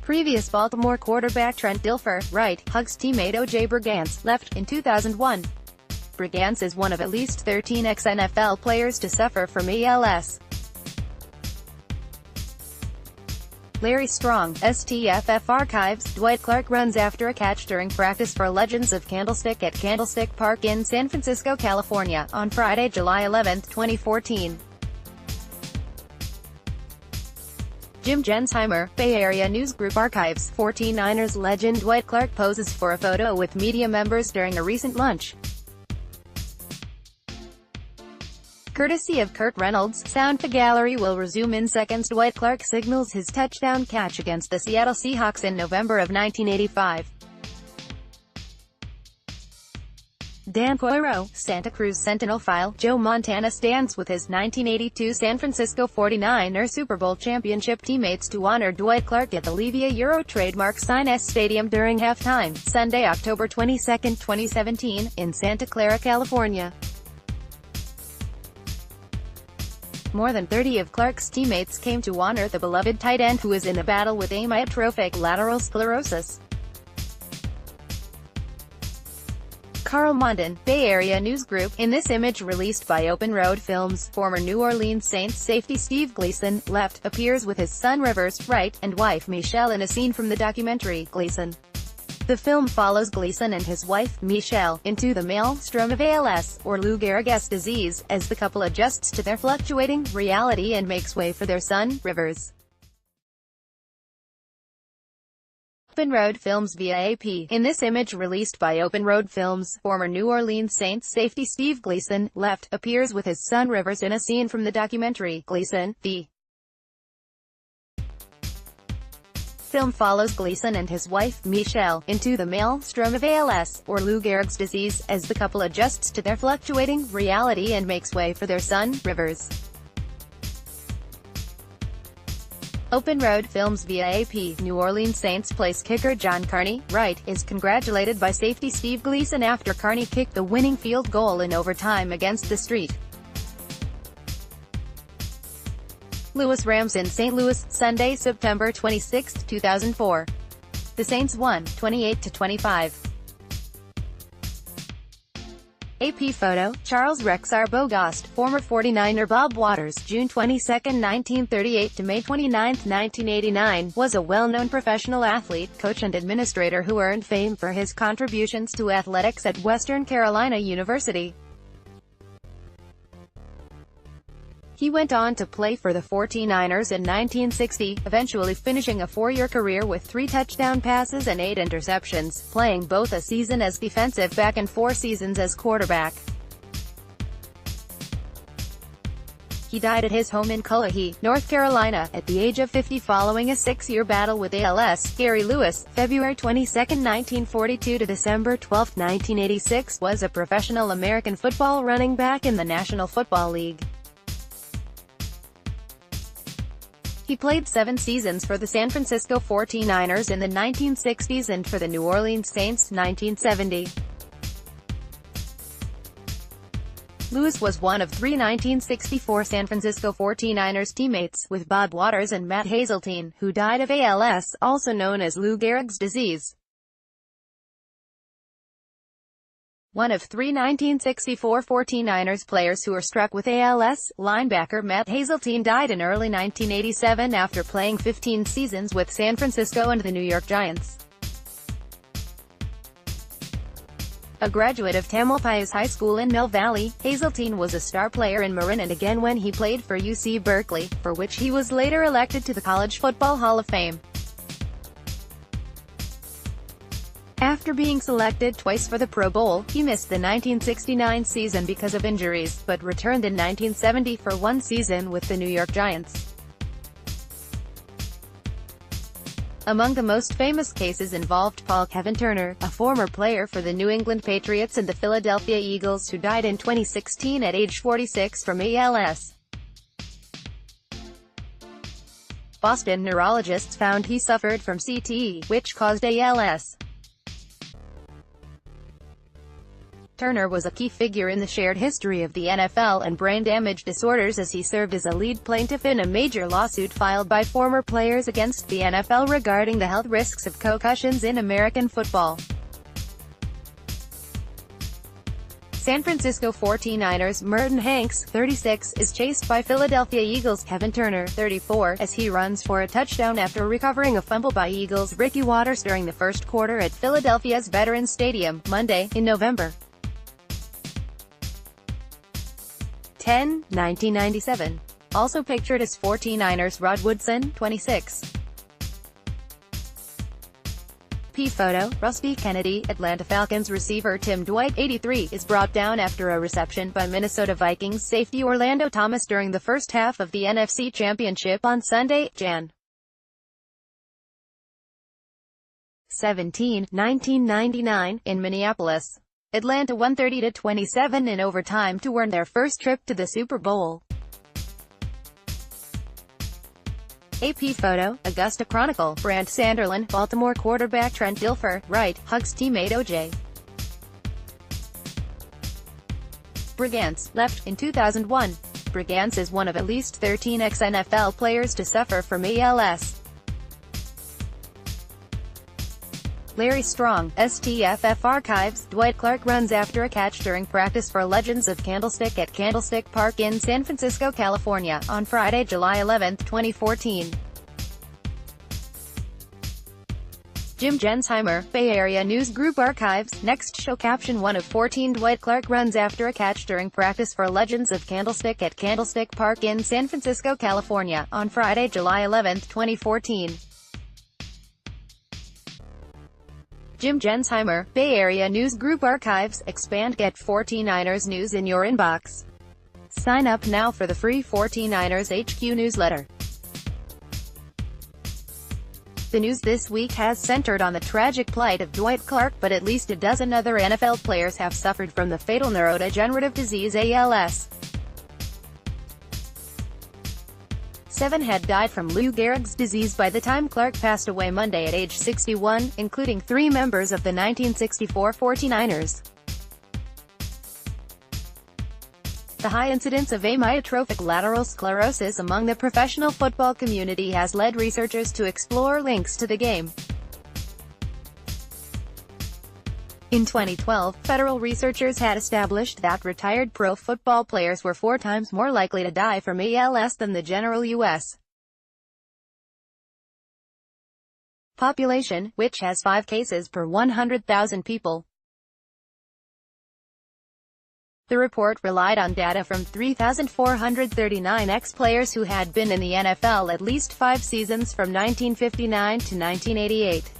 Previous Baltimore quarterback Trent Dilfer, right, hugs teammate O.J. Brigance, left, in 2001. Brigance is one of at least 13 ex-NFL players to suffer from ALS. Larry Strong, STFF Archives, Dwight Clark runs after a catch during practice for Legends of Candlestick at Candlestick Park in San Francisco, California, on Friday, July 11, 2014. Jim Gensheimer, Bay Area News Group Archives, 49ers legend Dwight Clark poses for a photo with media members during a recent lunch. Courtesy of Kurt Reynolds, Sound Gallery will resume in seconds. Dwight Clark signals his touchdown catch against the Seattle Seahawks in November of 1985. Dan Coiro, Santa Cruz Sentinel file, Joe Montana stands with his 1982 San Francisco 49er Super Bowl championship teammates to honor Dwight Clark at the Levia Euro Trademark Sign-S Stadium during halftime, Sunday, October 22, 2017, in Santa Clara, California. More than 30 of Clark's teammates came to honor the beloved tight end who is in a battle with amyotrophic lateral sclerosis. Carl Mondon, Bay Area News Group. In this image released by Open Road Films, former New Orleans Saints safety Steve Gleason, left, appears with his son Rivers, right, and wife Michelle in a scene from the documentary, Gleason. The film follows Gleason and his wife, Michelle, into the maelstrom of ALS, or Lou Gehrig's disease, as the couple adjusts to their fluctuating reality and makes way for their son, Rivers. Open Road Films via AP. In this image released by Open Road Films, former New Orleans Saints safety Steve Gleason, left, appears with his son Rivers in a scene from the documentary, Gleason. The film follows Gleason and his wife, Michelle, into the maelstrom of ALS, or Lou Gehrig's disease, as the couple adjusts to their fluctuating reality and makes way for their son, Rivers. Open Road Films via AP. New Orleans Saints place kicker John Carney, right, is congratulated by safety Steve Gleason after Carney kicked the winning field goal in overtime against the Street. Louis Rams in St. Louis, Sunday, September 26, 2004. The Saints won, 28-25. AP photo, Charles Rexar Bogost, former 49er Bob Waters, June 22, 1938 to May 29, 1989, was a well-known professional athlete, coach and administrator who earned fame for his contributions to athletics at Western Carolina University. He went on to play for the 49ers in 1960, eventually finishing a 4-year career with 3 touchdown passes and 8 interceptions, playing both a season as defensive back and 4 seasons as quarterback. He died at his home in Cullowhee, North Carolina, at the age of 50 following a 6-year battle with ALS. Gary Lewis, February 22, 1942 to December 12, 1986, was a professional American football running back in the National Football League. He played 7 seasons for the San Francisco 49ers in the 1960s and for the New Orleans Saints, 1970. Lewis was one of 3 1964 San Francisco 49ers teammates, with Bob Waters and Matt Hazeltine, who died of ALS, also known as Lou Gehrig's disease. One of 3 1964 49ers players who were struck with ALS, linebacker Matt Hazeltine died in early 1987 after playing 15 seasons with San Francisco and the New York Giants. A graduate of Tamalpais High School in Mill Valley, Hazeltine was a star player in Marin and again when he played for UC Berkeley, for which he was later elected to the College Football Hall of Fame. After being selected twice for the Pro Bowl, he missed the 1969 season because of injuries, but returned in 1970 for 1 season with the New York Giants. Among the most famous cases involved Paul Kevin Turner, a former player for the New England Patriots and the Philadelphia Eagles who died in 2016 at age 46 from ALS. Boston neurologists found he suffered from CTE, which caused ALS. Turner was a key figure in the shared history of the NFL and brain damage disorders, as he served as a lead plaintiff in a major lawsuit filed by former players against the NFL regarding the health risks of concussions in American football. San Francisco 49ers Merton Hanks, 36, is chased by Philadelphia Eagles Kevin Turner, 34, as he runs for a touchdown after recovering a fumble by Eagles Ricky Watters during the first quarter at Philadelphia's Veterans Stadium, Monday, in November 10, 1997. Also pictured as 49ers Rod Woodson, 26. Photo, Rusty Kennedy, Atlanta Falcons receiver Tim Dwight, 83, is brought down after a reception by Minnesota Vikings safety Orlando Thomas during the first half of the NFC Championship on Sunday, Jan. 17, 1999, in Minneapolis. Atlanta won 30-27 in overtime to earn their first trip to the Super Bowl. AP Photo, Augusta Chronicle, Brant Sanderlin, Baltimore quarterback Trent Dilfer, right, hugs teammate O.J. Brigance, left, in 2001. Brigance is one of at least 13 ex-NFL players to suffer from ALS. Larry Strong, STFF Archives, Dwight Clark runs after a catch during practice for Legends of Candlestick at Candlestick Park in San Francisco, California, on Friday, July 11, 2014. Jim Gensheimer, Bay Area News Group Archives, next show caption 1 of 14 Dwight Clark runs after a catch during practice for Legends of Candlestick at Candlestick Park in San Francisco, California, on Friday, July 11, 2014. Jim Gensheimer, Bay Area News Group Archives, expand Get 49ers news in your inbox. Sign up now for the free 49ers HQ newsletter. The news this week has centered on the tragic plight of Dwight Clark, but at least a dozen other NFL players have suffered from the fatal neurodegenerative disease ALS. 7 had died from Lou Gehrig's disease by the time Clark passed away Monday at age 61, including 3 members of the 1964 49ers. The high incidence of amyotrophic lateral sclerosis among the professional football community has led researchers to explore links to the game. In 2012, federal researchers had established that retired pro football players were 4 times more likely to die from ALS than the general U.S. population, which has 5 cases per 100,000 people. The report relied on data from 3,439 ex-players who had been in the NFL at least 5 seasons from 1959 to 1988.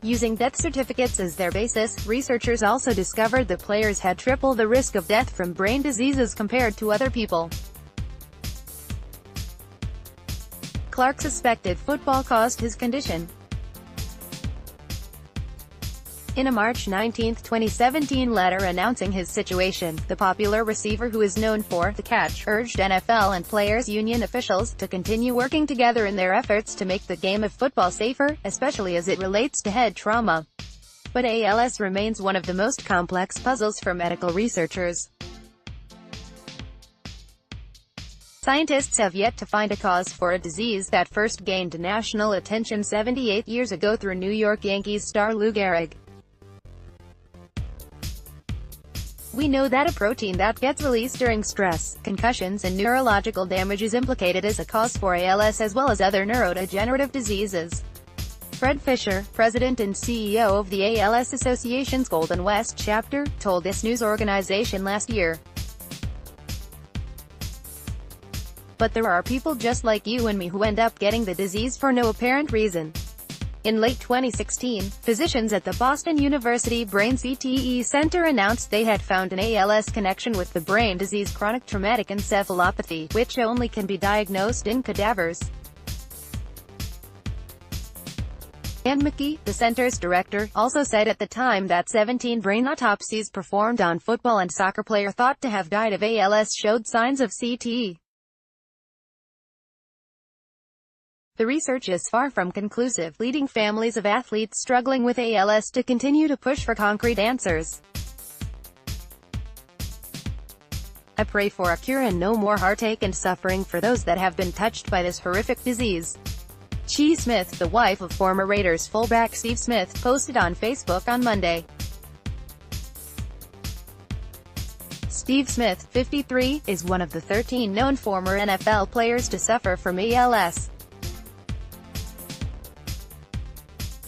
Using death certificates as their basis, researchers also discovered the players had triple the risk of death from brain diseases compared to other people. Clark suspected football caused his condition. In a March 19, 2017 letter announcing his situation, the popular receiver, who is known for the catch, urged NFL and players' union officials to continue working together in their efforts to make the game of football safer, especially as it relates to head trauma. But ALS remains one of the most complex puzzles for medical researchers. Scientists have yet to find a cause for a disease that first gained national attention 78 years ago through New York Yankees star Lou Gehrig. We know that a protein that gets released during stress, concussions and neurological damage is implicated as a cause for ALS as well as other neurodegenerative diseases. Fred Fisher, president and CEO of the ALS Association's Golden West chapter, told this news organization last year. But there are people just like you and me who end up getting the disease for no apparent reason. In late 2016, physicians at the Boston University Brain CTE Center announced they had found an ALS connection with the brain disease chronic traumatic encephalopathy, which only can be diagnosed in cadavers. Ann McKee, the center's director, also said at the time that 17 brain autopsies performed on football and soccer players thought to have died of ALS showed signs of CTE. The research is far from conclusive, leading families of athletes struggling with ALS to continue to push for concrete answers. I pray for a cure and no more heartache and suffering for those that have been touched by this horrific disease. Chi Smith, the wife of former Raiders fullback Steve Smith, posted on Facebook on Monday. Steve Smith, 53, is one of the 13 known former NFL players to suffer from ALS.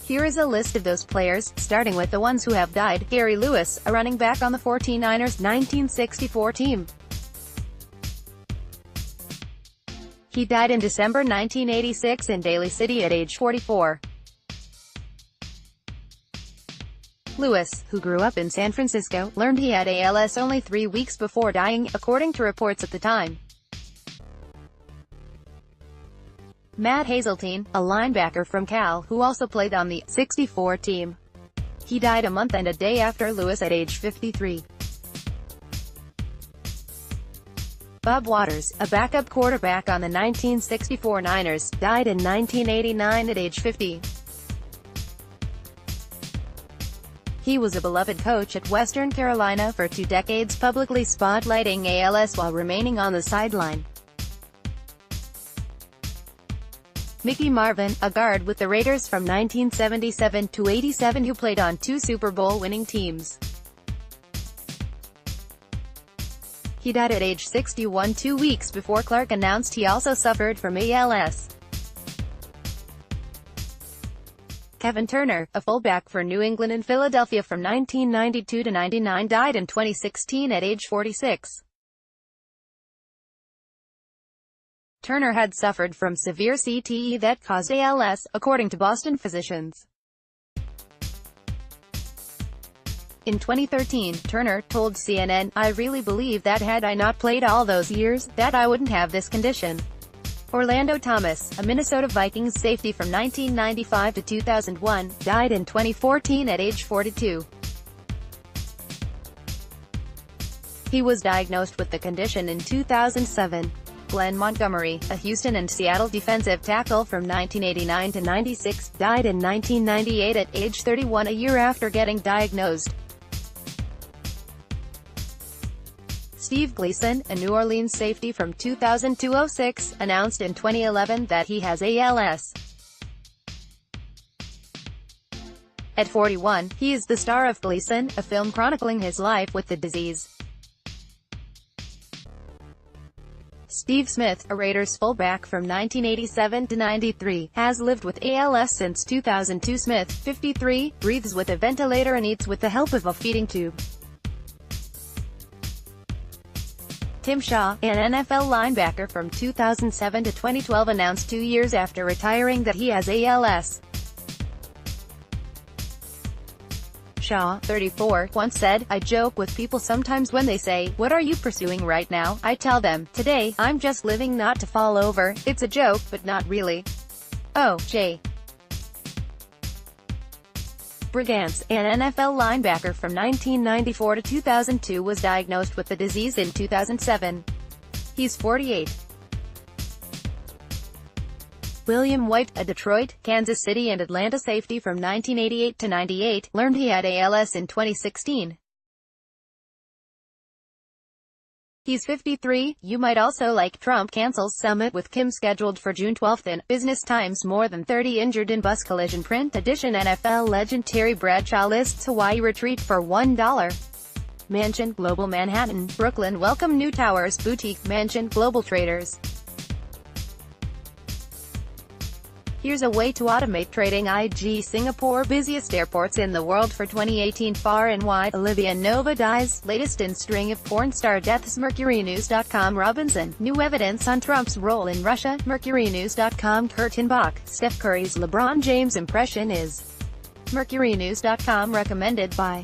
Here is a list of those players, starting with the ones who have died. Gary Lewis, a running back on the 49ers' 1964 team. He died in December 1986 in Daly City at age 44. Lewis, who grew up in San Francisco, learned he had ALS only 3 weeks before dying, according to reports at the time. Matt Hazeltine, a linebacker from Cal, who also played on the 64 team. He died a month and a day after Lewis at age 53. Bob Waters, a backup quarterback on the 1964 Niners, died in 1989 at age 50. He was a beloved coach at Western Carolina for 2 decades, publicly spotlighting ALS while remaining on the sideline. Mickey Marvin, a guard with the Raiders from 1977 to 87 who played on 2 Super Bowl winning teams. He died at age 61 2 weeks before Clark announced he also suffered from ALS. Kevin Turner, a fullback for New England and Philadelphia from 1992 to 99, died in 2016 at age 46. Turner had suffered from severe CTE that caused ALS, according to Boston physicians. In 2013, Turner told CNN, "I really believe that had I not played all those years, that I wouldn't have this condition." Orlando Thomas, a Minnesota Vikings safety from 1995 to 2001, died in 2014 at age 42. He was diagnosed with the condition in 2007. Glenn Montgomery, a Houston and Seattle defensive tackle from 1989 to 96, died in 1998 at age 31, a year after getting diagnosed. Steve Gleason, a New Orleans safety from 2000 to 2006, announced in 2011 that he has ALS. At 41, he is the star of Gleason, a film chronicling his life with the disease. Steve Smith, a Raiders fullback from 1987 to 93, has lived with ALS since 2002. Smith, 53, breathes with a ventilator and eats with the help of a feeding tube. Tim Shaw, an NFL linebacker from 2007 to 2012, announced 2 years after retiring that he has ALS. Shaw, 34, once said, "I joke with people sometimes when they say, 'What are you pursuing right now?' I tell them, 'Today, I'm just living not to fall over.' It's a joke, but not really." O.J. Brigance, an NFL linebacker from 1994 to 2002, was diagnosed with the disease in 2007. He's 48. William White, a Detroit, Kansas City and Atlanta safety from 1988 to 98, learned he had ALS in 2016. He's 53. You might also like Trump cancels summit with Kim scheduled for June 12 in Business Times. More than 30 injured in bus collision. Print edition. NFL legend Terry Bradshaw lists Hawaii retreat for $1 mansion. Global Manhattan, Brooklyn welcome new towers. Boutique mansion. Global traders. Here's a way to automate trading. IG Singapore, busiest airports in the world for 2018. Far and wide. Olivia Nova dies, latest in string of porn star deaths. MercuryNews.com. Robinson, new evidence on Trump's role in Russia. MercuryNews.com. Curtin Bach, Steph Curry's LeBron James impression is. MercuryNews.com. Recommended by